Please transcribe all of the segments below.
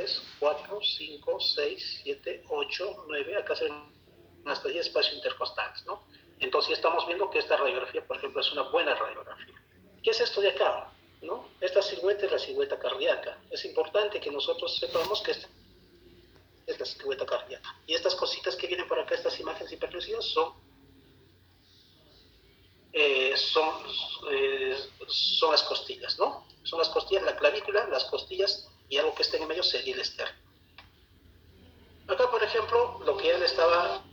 3, 4, 5, 6, 7, 8, 9, acá se ven hasta 10 espacios intercostales, ¿no? Entonces estamos viendo que esta radiografía, por ejemplo, es una buena radiografía. ¿Qué es esto de acá? ¿No? Esta silueta es la silueta cardíaca. Es importante que nosotros sepamos que esta es la silueta cardíaca. Y estas cositas que vienen por acá, estas imágenes hiperlucidas, son las costillas, ¿no? Son las costillas, la clavícula, las costillas y algo que esté en el medio sería el externo. Acá, por ejemplo, lo que él estaba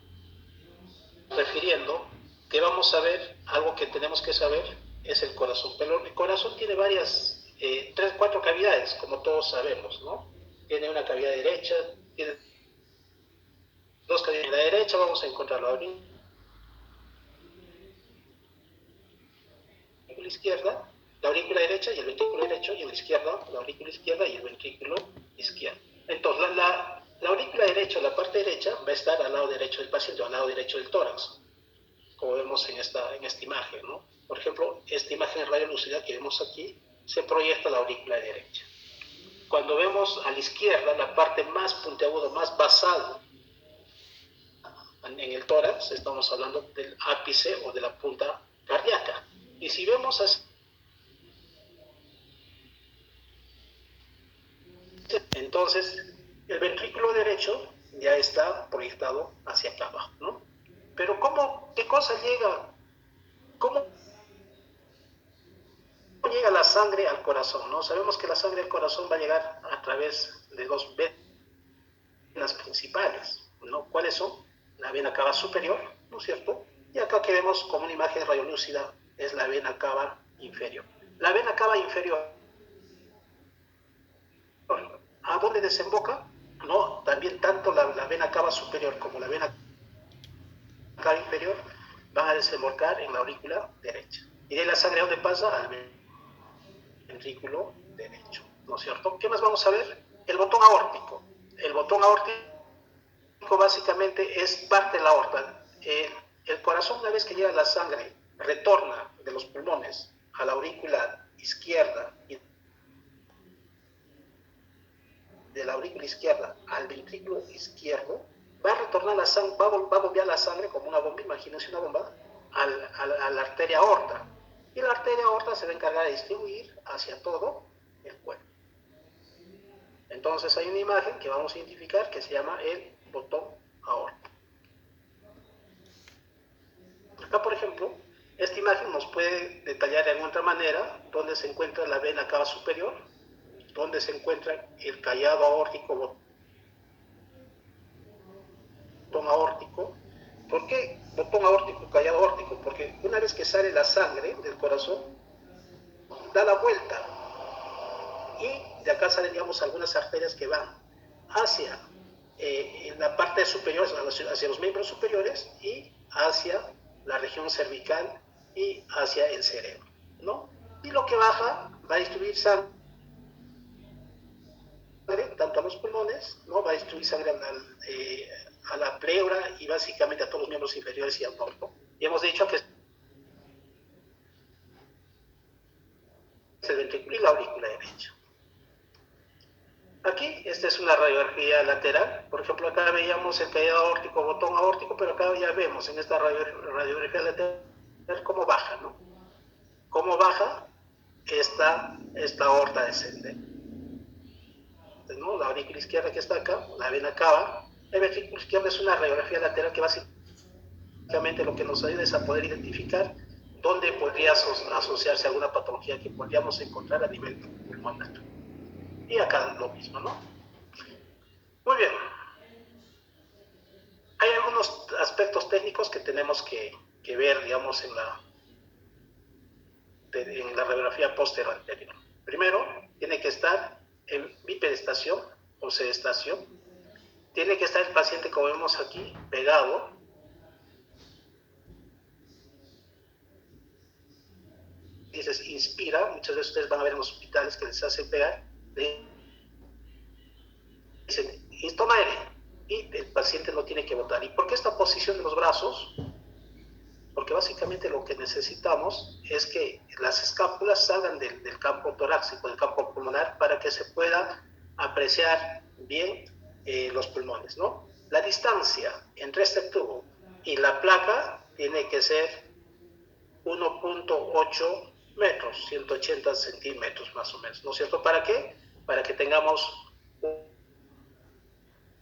refiriendo, que vamos a ver, algo que tenemos que saber, es el corazón. Pero el corazón tiene varias, 3, 4 cavidades, como todos sabemos, ¿no? Tiene una cavidad derecha, tiene 2 cavidades. En la derecha vamos a encontrar la aurícula izquierda, la aurícula derecha y el ventrículo derecho, y en la izquierda, la aurícula izquierda y el ventrículo izquierdo. Entonces, la aurícula derecha, la parte derecha, va a estar al lado derecho del paciente, o al lado derecho del tórax, como vemos en esta imagen, ¿no? Por ejemplo, esta imagen de radiolúcida que vemos aquí, se proyecta la aurícula derecha. Cuando vemos a la izquierda, la parte más puntiaguda, más basal en el tórax, estamos hablando del ápice o de la punta cardíaca. Y si vemos así, entonces el ventrículo derecho ya está proyectado hacia acá abajo, ¿no? Pero ¿qué cosa llega? ¿Cómo llega la sangre al corazón, ¿no? Sabemos que la sangre al corazón va a llegar a través de 2 venas principales, ¿no? ¿Cuáles son? La vena cava superior, ¿no es cierto? Y acá que vemos como una imagen radiolúcida es la vena cava inferior. La vena cava inferior, ¿a dónde desemboca? No, también tanto la vena cava superior como la vena cava inferior van a desembocar en la aurícula derecha. Y de la sangre, ¿a dónde pasa? Al ventrículo derecho, ¿no es cierto? ¿Qué más vamos a ver? El botón aórtico. El botón aórtico básicamente es parte de la aorta. El corazón, una vez que llega la sangre, retorna de los pulmones a la aurícula izquierda y de la aurícula izquierda al ventrículo izquierdo, va a retornar la sangre, va a bombear la sangre como una bomba, imagínense una bomba, a la arteria aorta. Y la arteria aorta se va a encargar de distribuir hacia todo el cuerpo. Entonces hay una imagen que vamos a identificar que se llama el botón aórtico. Acá, por ejemplo, esta imagen nos puede detallar de alguna otra manera dónde se encuentra la vena cava superior, dónde se encuentra el callado aórtico, botón aórtico. ¿Por qué botón aórtico, callado aórtico? Porque una vez que sale la sangre del corazón, da la vuelta y de acá salen, digamos, algunas arterias que van hacia en la parte superior, hacia los miembros superiores y hacia la región cervical y hacia el cerebro, ¿no? Y lo que baja va a distribuir sangre tanto a los pulmones, ¿no? Va a distribuir sangre a la pleura y básicamente a todos los miembros inferiores y al cuerpo. Y hemos dicho que es el ventrículo y la aurícula derecha. Aquí, esta es una radiografía lateral. Por ejemplo, acá veíamos el callado aórtico, botón aórtico, pero acá ya vemos en esta radiografía lateral cómo baja, ¿no? Cómo baja esta aorta descendente, ¿no? La aurícula izquierda que está acá, la vena cava. El ventrículo izquierdo es una radiografía lateral que básicamente lo que nos ayuda es a poder identificar dónde podría asociarse alguna patología que podríamos encontrar a nivel pulmonar. Y acá lo mismo, ¿no? Muy bien. Hay algunos aspectos técnicos que tenemos que ver, digamos, en la radiografía posterior anterior. Primero, tiene que estar en bipedestación o sedestación. Tiene que estar el paciente, como vemos aquí, pegado. Dices, inspira. Muchas veces ustedes van a ver en los hospitales que les hacen pegar. Dicen, toma aire. Y el paciente no tiene que botar. ¿Y por qué esta posición de los brazos? Porque básicamente lo que necesitamos es que las escápulas salgan del campo torácico, del campo pulmonar, para que se pueda apreciar bien los pulmones, ¿no? La distancia entre este tubo y la placa tiene que ser 1.8 metros, 180 centímetros más o menos, ¿no es cierto? ¿Para qué? Para que tengamos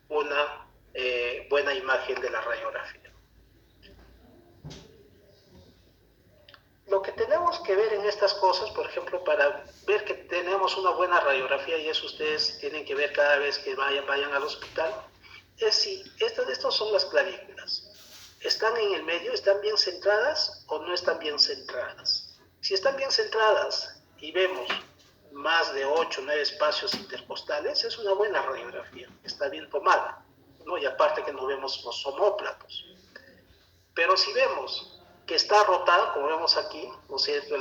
una buena imagen de la radiografía. Lo que tenemos que ver en estas cosas, por ejemplo, para ver que tenemos una buena radiografía, y eso ustedes tienen que ver cada vez que vayan al hospital, es si estas son las clavículas. ¿Están en el medio? ¿Están bien centradas o no están bien centradas? Si están bien centradas y vemos más de 8 o 9 espacios intercostales, es una buena radiografía, está bien tomada, ¿no? Y aparte que no vemos los omóplatos. Pero si vemos que está rotada, como vemos aquí, ¿no es cierto?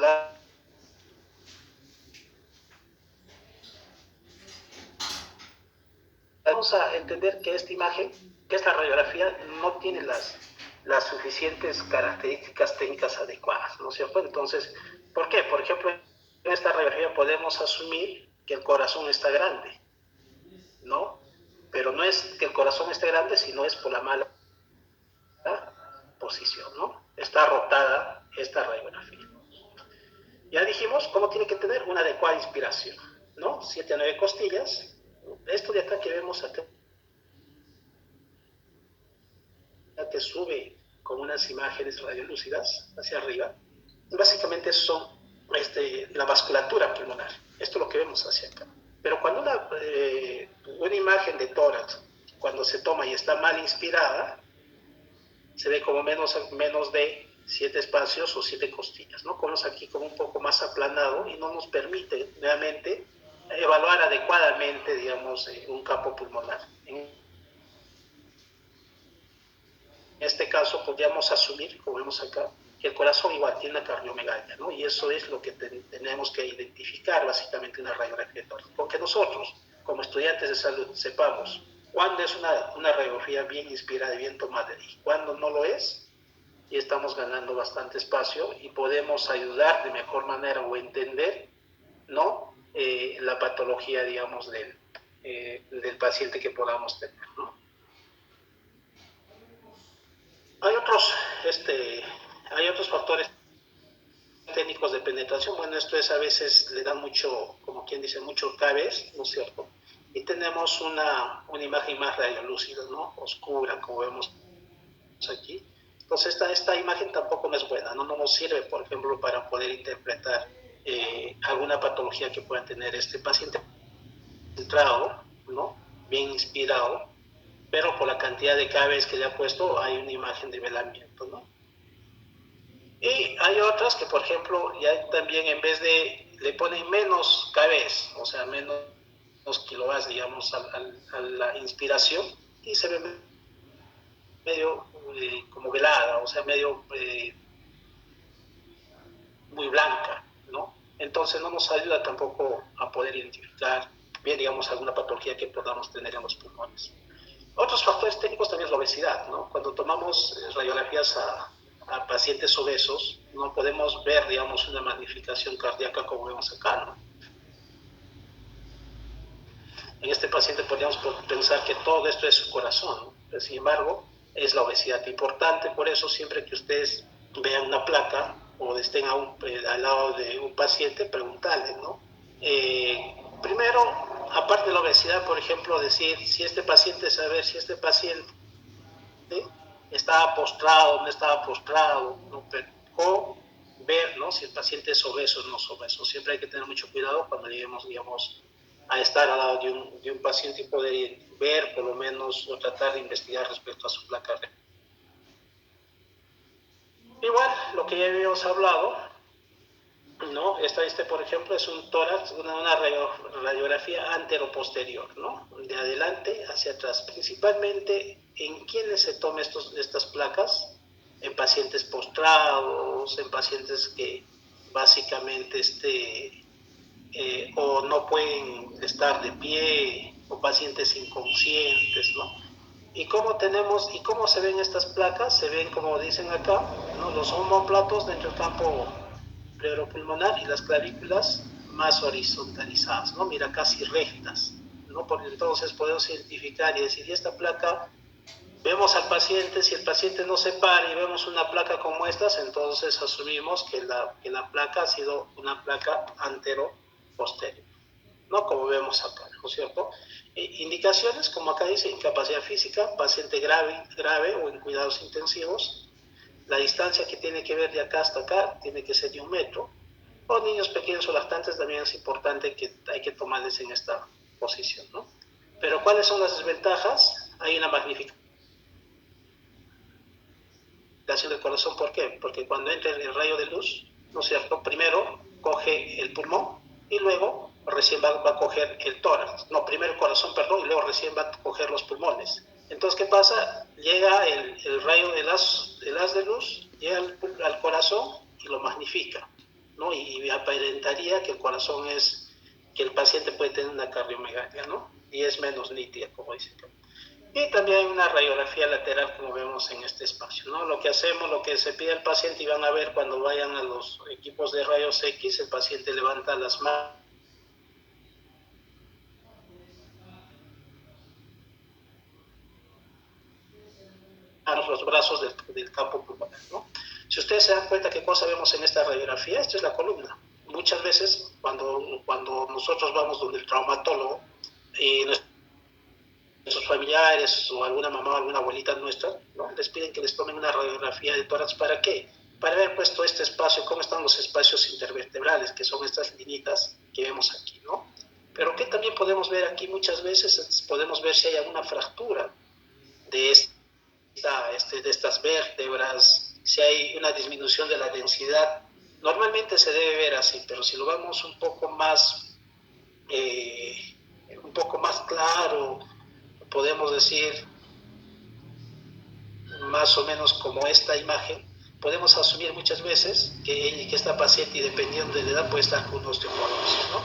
Vamos a entender que esta imagen, que esta radiografía no tiene las suficientes características técnicas adecuadas, ¿no es cierto? Entonces, ¿por qué? Por ejemplo, en esta radiografía podemos asumir que el corazón está grande, ¿no? Pero no es que el corazón esté grande, sino es por la mala posición, ¿no? Está rotada esta radiografía. Ya dijimos cómo tiene que tener una adecuada inspiración, ¿no? 7 a 9 costillas. Esto de acá que vemos acá, que sube con unas imágenes radiolúcidas hacia arriba, básicamente son la vasculatura pulmonar. Esto es lo que vemos hacia acá. Pero cuando una imagen de tórax, cuando se toma y está mal inspirada, se ve como menos de 7 espacios o 7 costillas, ¿no? Como aquí como un poco más aplanado y no nos permite nuevamente evaluar adecuadamente, digamos, un campo pulmonar. En este caso podríamos asumir, como vemos acá, que el corazón igual tiene una cardiomegalia, ¿no? Y eso es lo que tenemos que identificar básicamente en la radiografía de tórax. Porque nosotros, como estudiantes de salud, sepamos cuándo es una radiografía bien inspirada y bien tomada y cuándo no lo es, y estamos ganando bastante espacio y podemos ayudar de mejor manera o entender, ¿no? La patología, digamos, del paciente que podamos tener, ¿no? Hay otros factores técnicos de penetración. Bueno, esto es a veces le dan mucho, como quien dice, mucho cabez, ¿no es cierto? Y tenemos una imagen más radiolúcida, ¿no? Oscura, como vemos aquí. Entonces esta imagen tampoco no es buena, no nos sirve, por ejemplo, para poder interpretar alguna patología que pueda tener este paciente centrado, ¿no? Bien inspirado, pero por la cantidad de cabezas que le ha puesto hay una imagen de velamiento, ¿no? Y hay otras que, por ejemplo, ya también en vez de, le ponen menos cabezas, o sea, menos kilovatios, digamos, a la inspiración, y se ve medio como velada, o sea, medio muy blanca, ¿no? Entonces no nos ayuda tampoco a poder identificar bien, digamos, alguna patología que podamos tener en los pulmones. Otros factores técnicos también es la obesidad, ¿no? Cuando tomamos radiografías a pacientes obesos, no podemos ver, digamos, una magnificación cardíaca como vemos acá, ¿no? En este paciente podríamos pensar que todo esto es su corazón, ¿no? Pero, sin embargo, es la obesidad importante. Por eso siempre que ustedes vean una placa o estén al lado de un paciente, preguntarle, ¿no? Primero, aparte de la obesidad, por ejemplo, decir si este paciente, saber si este paciente estaba postrado, no estaba postrado, ¿no? O ver, ¿no? Si el paciente es obeso o no es obeso. Siempre hay que tener mucho cuidado cuando lleguemos, digamos, a estar al lado de un paciente y poder ver, por lo menos, o tratar de investigar respecto a su placa. Igual, lo que ya habíamos hablado, ¿no? Por ejemplo, es un tórax, una radiografía antero-posterior, ¿no? De adelante hacia atrás. Principalmente, ¿en quiénes se toman estas placas? En pacientes postrados, en pacientes que básicamente o no pueden estar de pie, o pacientes inconscientes, ¿no? ¿Y cómo se ven estas placas? Se ven, como dicen acá, ¿no? Los omóplatos dentro del campo pleuropulmonar y las clavículas más horizontalizadas, ¿no? Mira, casi rectas, ¿no? Porque entonces podemos identificar y decir, y esta placa, vemos al paciente, si el paciente no se para y vemos una placa como estas, entonces asumimos que la placa ha sido una placa antero-posterior, ¿no? Como vemos acá, ¿no es cierto? Indicaciones, como acá dice, incapacidad física, paciente grave o en cuidados intensivos. La distancia que tiene que ver de acá hasta acá tiene que ser de 1 metro. O niños pequeños o lactantes también es importante que hay que tomarles en esta posición, ¿no? Pero ¿cuáles son las desventajas? Hay una magnificación del corazón. ¿Por qué? Porque cuando entra el rayo de luz, ¿no es cierto? Primero coge el pulmón y luego recién va a coger el tórax. No, primero el corazón, perdón, y luego recién va a coger los pulmones. Entonces, ¿qué pasa? Llega el rayo del haz de luz, llega al corazón y lo magnifica, ¿no? Y aparentaría que el corazón que el paciente puede tener una cardiomegalia, ¿no? Y es menos nítida, como dice acá. Y también hay una radiografía lateral, como vemos en este espacio, ¿no? Lo que hacemos, lo que se pide al paciente, y van a ver cuando vayan a los equipos de rayos X, el paciente levanta las manos, los brazos del campo pulmonar, ¿no? Si ustedes se dan cuenta qué cosa vemos en esta radiografía, esta es la columna. Muchas veces, cuando nosotros vamos donde el traumatólogo, y nuestros familiares o alguna mamá o alguna abuelita nuestra, ¿no? Les piden que les tomen una radiografía de tórax. ¿Para qué? Para ver pues todo este espacio, cómo están los espacios intervertebrales, que son estas linitas que vemos aquí, ¿no? Pero que también podemos ver aquí muchas veces, podemos ver si hay alguna fractura de, de estas vértebras, si hay una disminución de la densidad. Normalmente se debe ver así, pero si lo vemos un poco más claro, podemos decir más o menos como esta imagen, podemos asumir muchas veces que esta paciente, y dependiendo de la edad, puede estar con osteoporosis, ¿no?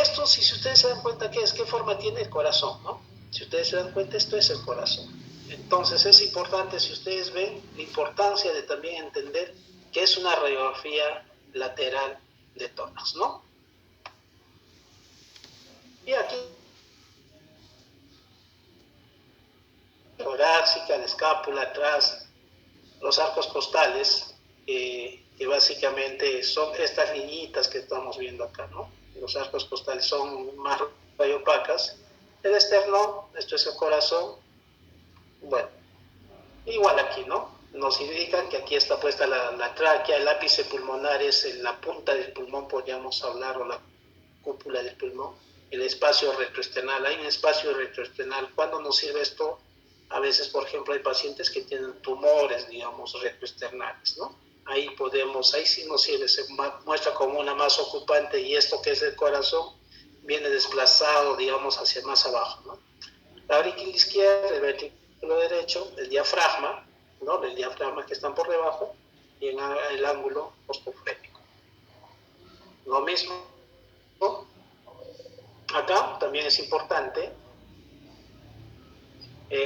Esto, si ustedes se dan cuenta, ¿qué forma tiene el corazón, no? Si ustedes se dan cuenta, esto es el corazón. Entonces es importante, si ustedes ven, la importancia de también entender que es una radiografía lateral de tórax, ¿no? Y aquí torácica, la escápula atrás, los arcos costales, que básicamente son estas liñitas que estamos viendo acá, ¿no? Los arcos costales son más opacas. El esternón, esto es el corazón. Bueno, igual aquí, ¿no? Nos indican que aquí está puesta la tráquea, el ápice pulmonar es en la punta del pulmón, podríamos hablar, o la cúpula del pulmón. El espacio retroesternal, hay un espacio retroesternal. ¿Cuándo nos sirve esto? A veces, por ejemplo, hay pacientes que tienen tumores, digamos, retroesternales, ¿no? Ahí sí nos sirve, se muestra como una masa ocupante, y esto que es el corazón viene desplazado, digamos, hacia más abajo, ¿no? La aurícula izquierda, el ventrículo derecho, el diafragma, ¿no? El diafragma que están por debajo, y en el ángulo postofrénico. Lo mismo, ¿no? Acá también es importante.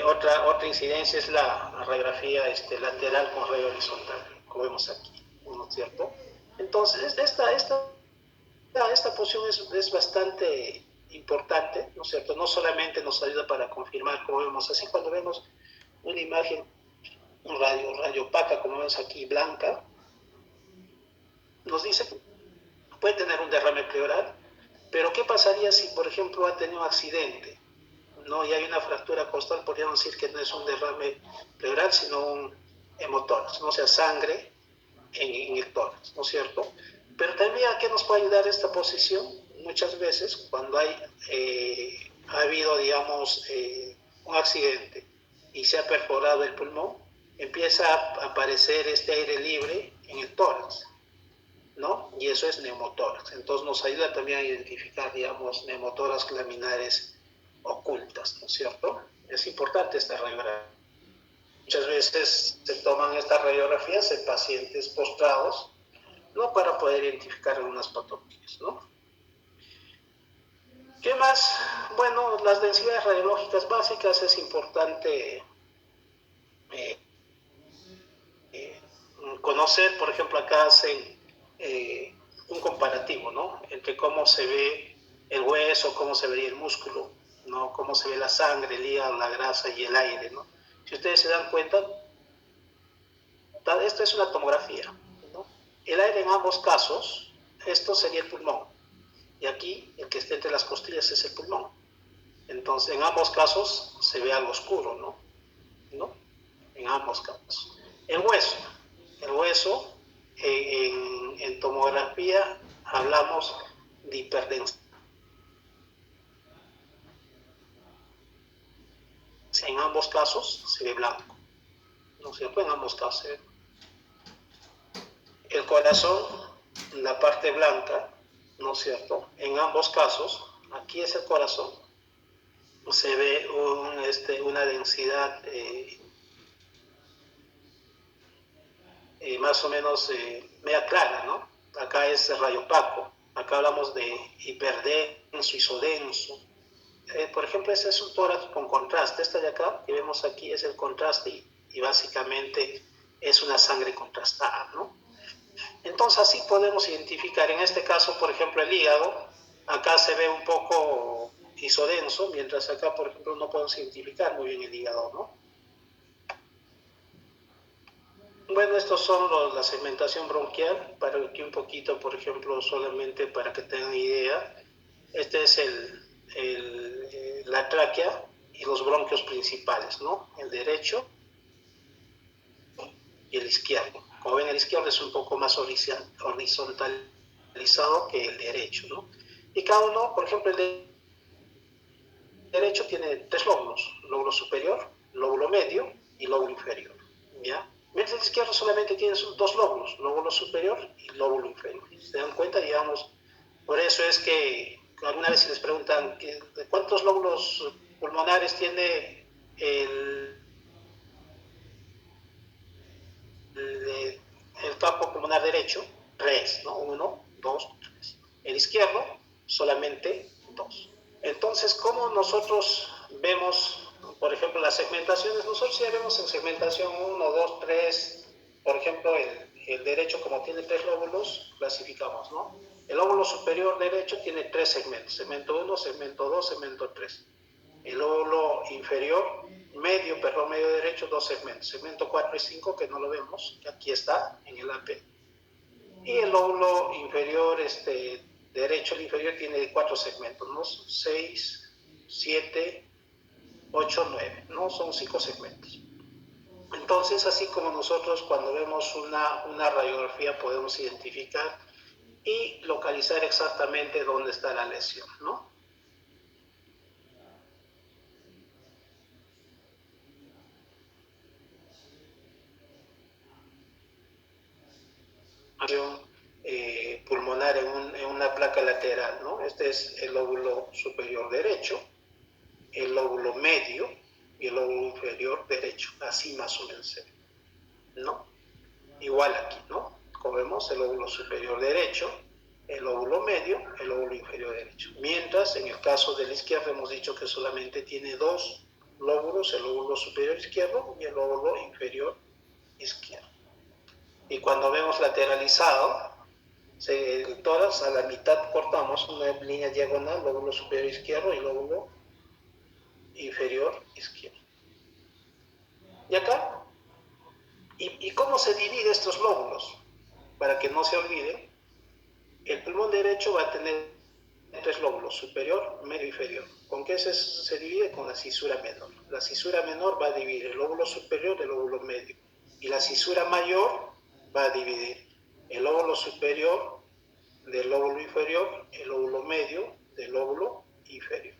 Otra incidencia es la radiografía lateral con rayo horizontal, como vemos aquí, ¿no es cierto? Entonces, esta posición es bastante importante, ¿no es cierto? No solamente nos ayuda para confirmar, como vemos así, cuando vemos una imagen, un radio opaca, como vemos aquí, blanca, nos dice que puede tener un derrame pleural, pero ¿qué pasaría si, por ejemplo, ha tenido un accidente, ¿no? Y hay una fractura costal? Podríamos decir que no es un derrame pleural, sino un hemotórax, no sea sangre en el tórax, ¿no es cierto? Pero también, ¿a qué nos puede ayudar esta posición? Muchas veces, cuando ha habido, digamos, un accidente y se ha perforado el pulmón, empieza a aparecer este aire libre en el tórax, ¿no? Y eso es neumotórax. Entonces nos ayuda también a identificar, digamos, neumotórax laminares ocultas, ¿no es cierto? Es importante esta radiografía. Muchas veces se toman estas radiografías en pacientes postrados, ¿no? Para poder identificar algunas patologías, ¿no? ¿Qué más? Bueno, las densidades radiológicas básicas es importante eh, conocer. Por ejemplo, acá hacen un comparativo, ¿no? Entre cómo se ve el hueso, cómo se vería el músculo, ¿no? Cómo se ve la sangre, el hígado, la grasa y el aire, ¿no? Si ustedes se dan cuenta, esto es una tomografía, ¿no? El aire en ambos casos, esto sería el pulmón, y aquí el que esté entre las costillas es el pulmón. Entonces, en ambos casos se ve algo oscuro, ¿no? ¿No? En ambos casos. El hueso en tomografía hablamos de hiperdensidad. En ambos casos se ve blanco, ¿no es cierto? En ambos casos se ve. El corazón, la parte blanca, ¿no es cierto? En ambos casos, aquí es el corazón, se ve una densidad más o menos media clara, ¿no? Acá es rayo opaco, acá hablamos de hiperdenso, isodenso. Por ejemplo, ese es un tórax con contraste. Esta de acá que vemos aquí es el contraste y básicamente es una sangre contrastada, ¿no? Entonces así podemos identificar, en este caso, por ejemplo, el hígado, acá se ve un poco isodenso, mientras acá, por ejemplo, no podemos identificar muy bien el hígado, ¿no? Bueno, estos son la segmentación bronquial, para aquí un poquito, por ejemplo, solamente para que tengan idea. Este es la tráquea y los bronquios principales, ¿no? El derecho y el izquierdo. Como ven, el izquierdo es un poco más horizontalizado que el derecho, ¿no? Y cada uno, por ejemplo, el derecho tiene 3 lóbulos: lóbulo superior, lóbulo medio y lóbulo inferior, ¿ya? Mientras el izquierdo solamente tiene 2 lóbulos, lóbulo superior y lóbulo inferior. ¿Se dan cuenta? Digamos, por eso es que alguna vez se les preguntan cuántos lóbulos pulmonares tiene el campo pulmonar derecho. 3, ¿no? 1, 2, 3. El izquierdo, solamente 2. Entonces, ¿cómo nosotros vemos, por ejemplo, las segmentaciones? Nosotros ya vemos en segmentación 1, 2, 3. Por ejemplo, el derecho, como tiene 3 lóbulos, clasificamos, ¿no? El lóbulo superior derecho tiene 3 segmentos: segmento 1, segmento 2, segmento 3. El lóbulo inferior, medio derecho, 2 segmentos: segmento 4 y 5, que no lo vemos, que aquí está en el AP. Y el lóbulo inferior derecho, el inferior, tiene 4 segmentos, ¿no? 6, 7, 8, 9, ¿no? Son 5 segmentos. Entonces, así como nosotros cuando vemos una radiografía podemos identificar y localizar exactamente dónde está la lesión, ¿no? Pulmonar en una placa lateral, ¿no? Este es el lóbulo superior derecho, el lóbulo medio y el lóbulo inferior derecho, así más o menos, ¿no? Igual aquí, ¿no? Como vemos, el lóbulo superior derecho, el lóbulo medio, el lóbulo inferior derecho. Mientras, en el caso de la izquierda, hemos dicho que solamente tiene 2 lóbulos: el lóbulo superior izquierdo y el lóbulo inferior izquierdo. Y cuando vemos lateralizado, el tórax, a la mitad cortamos una línea diagonal: lóbulo superior izquierdo y lóbulo inferior izquierdo. Y acá, ¿y cómo se dividen estos lóbulos? Para que no se olviden, el pulmón derecho va a tener 3 lóbulos: superior, medio y inferior. ¿Con qué se divide? Con la cisura menor. La cisura menor va a dividir el lóbulo superior del lóbulo medio, y la cisura mayor va a dividir el lóbulo superior del lóbulo inferior, el lóbulo medio del lóbulo inferior.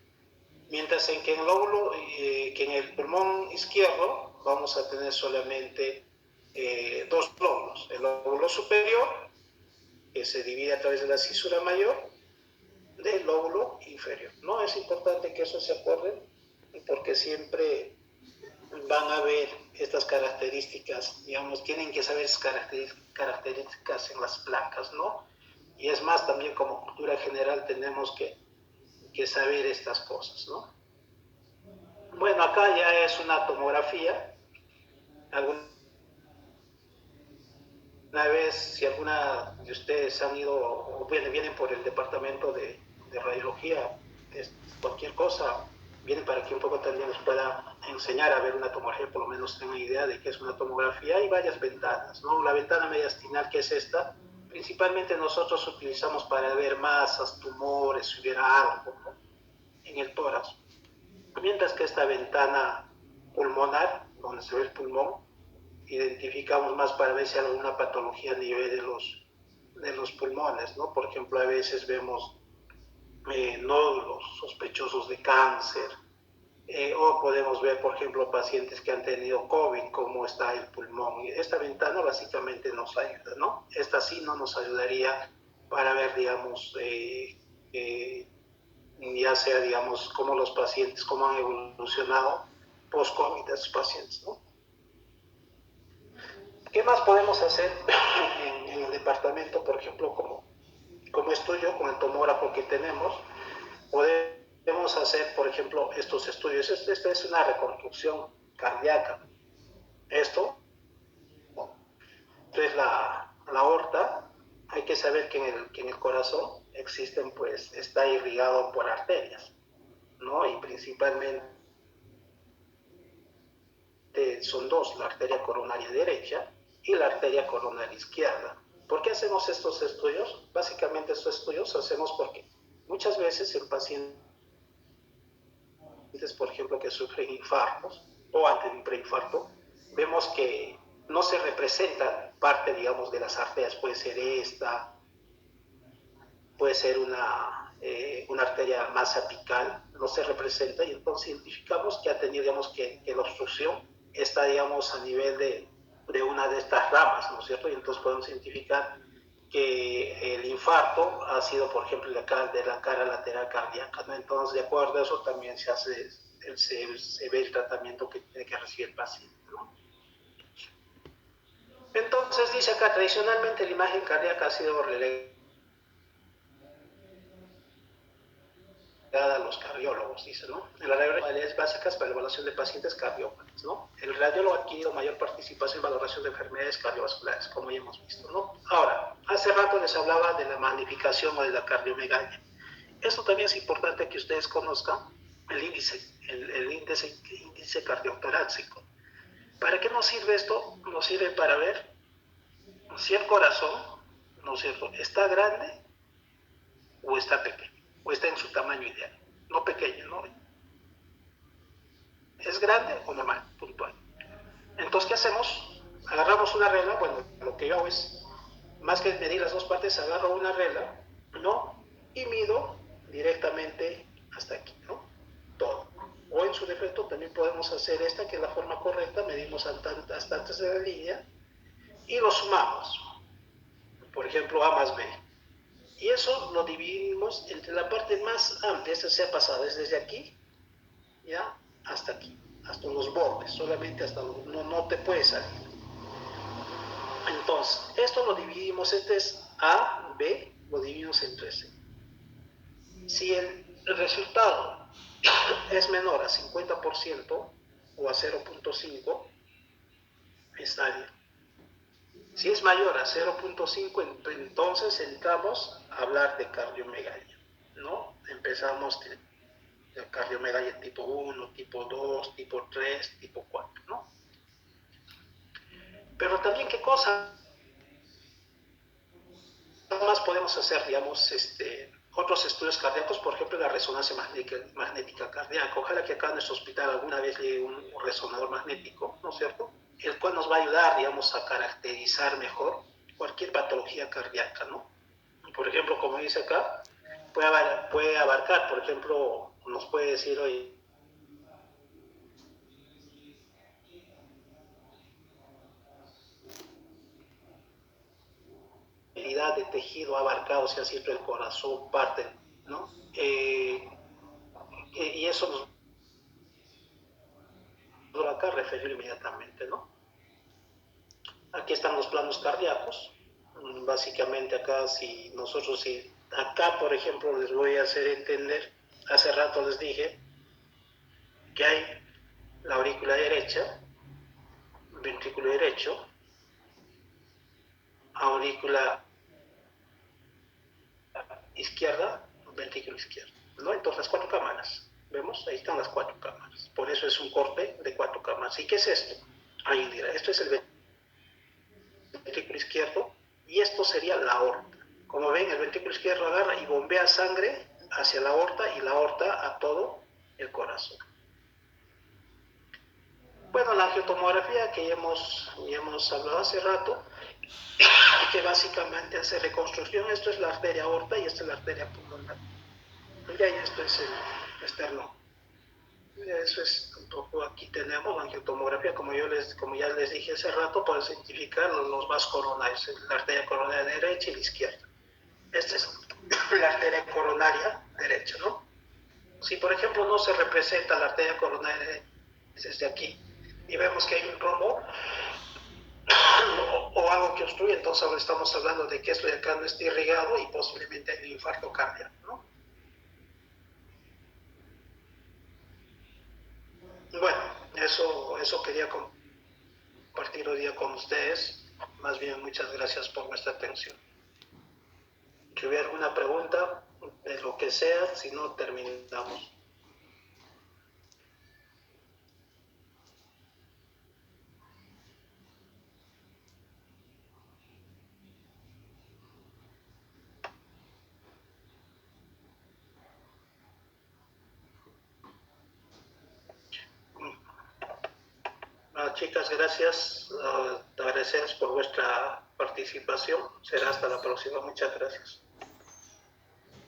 Mientras en que en el pulmón izquierdo vamos a tener solamente 2 lóbulos: el lóbulo superior, que se divide a través de la cisura mayor, del lóbulo inferior. No es importante que eso se acuerden, porque siempre van a ver estas características, digamos, tienen que saber esas características en las placas, ¿no? Y es más, también como cultura general tenemos que saber estas cosas, ¿no? Bueno, acá ya es una tomografía. Alguna vez, si alguna de ustedes han ido o vienen por el departamento de de radiología, cualquier cosa, viene para que un poco también les pueda enseñar a ver una tomografía, por lo menos tengan idea de qué es una tomografía. Hay varias ventanas, ¿no? La ventana mediastinal, que es esta, principalmente nosotros utilizamos para ver masas, tumores, si hubiera algo, ¿no?, en el tórax. Mientras que esta ventana pulmonar, donde se ve el pulmón, identificamos más para ver si hay alguna patología a nivel de los pulmones, ¿no? Por ejemplo, a veces vemos nódulos sospechosos de cáncer, o podemos ver, por ejemplo, pacientes que han tenido COVID, cómo está el pulmón. Y esta ventana básicamente nos ayuda, ¿no? Esta sí no nos ayudaría para ver, digamos, ya sea, digamos, cómo los pacientes, cómo han evolucionado post-COVID de esos pacientes, ¿no? ¿Qué más podemos hacer en el departamento, por ejemplo, como estudio con el tomógrafo que tenemos? Podemos hacer, por ejemplo, estos estudios. Esta es una reconstrucción cardíaca. Esto es la aorta. Hay que saber que en el corazón existen, pues, está irrigado por arterias, ¿no? Y principalmente son dos, la arteria coronaria derecha y la arteria coronaria izquierda. ¿Por qué hacemos estos estudios? Básicamente estos estudios hacemos porque muchas veces el paciente, por ejemplo, que sufren infartos o antes de un preinfarto, vemos que no se representa parte, digamos, de las arterias. Puede ser esta, puede ser una arteria más apical, no se representa, y entonces identificamos que ha tenido, digamos, que la obstrucción está, digamos, a nivel de una de estas ramas, ¿no es cierto? Y entonces podemos identificar que el infarto ha sido, por ejemplo, de la cara lateral cardíaca, ¿no? Entonces, de acuerdo a eso, también se ve el tratamiento que tiene que recibir el paciente, ¿no? Entonces, dice acá, tradicionalmente la imagen cardíaca ha sido relegada a los cardiólogos, dice, ¿no? En las modalidades básicas para la evaluación de pacientes cardiópatas, ¿no? El radiólogo ha adquirido mayor participación en valoración de enfermedades cardiovasculares, como ya hemos visto, ¿no? Ahora, hace rato les hablaba de la magnificación o de la cardiomegalia. Esto también es importante que ustedes conozcan el índice cardiotorácico. ¿Para qué nos sirve esto? Nos sirve para ver si el corazón, ¿no es cierto?, está grande o está pequeño, o está en su tamaño ideal. No pequeño, ¿no? ¿Es grande o normal? Puntual. Entonces, ¿qué hacemos? Agarramos una regla. Bueno, lo que yo hago es, más que medir las dos partes, agarro una regla, ¿no? Y mido directamente hasta aquí, ¿no? Todo. O en su defecto también podemos hacer esta, que es la forma correcta, medimos hasta antes de la línea y lo sumamos. Por ejemplo, A más B. Y eso lo dividimos entre la parte más amplia, esta se ha pasado desde aquí, ¿ya?, hasta aquí, hasta los bordes, solamente hasta los, no te puede salir. Entonces, esto lo dividimos, este es A, B, lo dividimos entre C. Si el resultado es menor a 50% o a 0.5, está bien. Si es mayor a 0.5, entonces entramos a hablar de cardiomegalia, ¿no? Empezamos de cardiomegalia tipo 1, tipo 2, tipo 3, tipo 4, ¿no? Pero también, ¿qué cosa más podemos hacer? Digamos, otros estudios cardíacos, por ejemplo, la resonancia magnética cardíaca. Ojalá que acá en nuestro hospital alguna vez llegue un resonador magnético, ¿no es cierto?, el cual nos va a ayudar, digamos, a caracterizar mejor cualquier patología cardíaca, ¿no? Por ejemplo, como dice acá, puede abarcar, por ejemplo, nos puede decir, oye, de tejido abarcado, sea cierto, el corazón, parte, ¿no? Y eso nos va acá a referir inmediatamente, ¿no? Aquí están los planos cardíacos. Básicamente acá, si acá, por ejemplo, les voy a hacer entender, hace rato les dije que hay la aurícula derecha, ventrículo derecho, aurícula izquierda, ventrículo izquierdo, ¿no? Entonces las 4 cámaras, ¿vemos? Ahí están las 4 cámaras. Por eso es un corte de 4 cámaras. ¿Y qué es esto? Ahí dirá, esto es el ventrículo izquierdo y esto sería la aorta. Como ven, el ventrículo izquierdo agarra y bombea sangre hacia la aorta y la aorta a todo el corazón. Bueno, la angiotomografía que ya hemos hablado hace rato, que básicamente hace reconstrucción. Esto es la arteria aorta y esta es la arteria pulmonar. Y ahí esto es el esternón. Eso es un poco, aquí tenemos la angiotomografía, como ya les dije hace rato, para identificar los vasos coronarios, la arteria coronaria derecha y la izquierda. Esta es la arteria coronaria derecha, ¿no? Si, por ejemplo, no se representa la arteria coronaria desde aquí y vemos que hay un rombo o algo que obstruye, entonces ahora estamos hablando de que esto de acá no está irrigado y posiblemente hay un infarto cardíaco, ¿no? Bueno, eso quería compartir hoy día con ustedes. Más bien, muchas gracias por vuestra atención. Si hubiera alguna pregunta, de lo que sea, si no, terminamos. Chicas, gracias. Agradecemos por vuestra participación. Será hasta la próxima. Muchas gracias.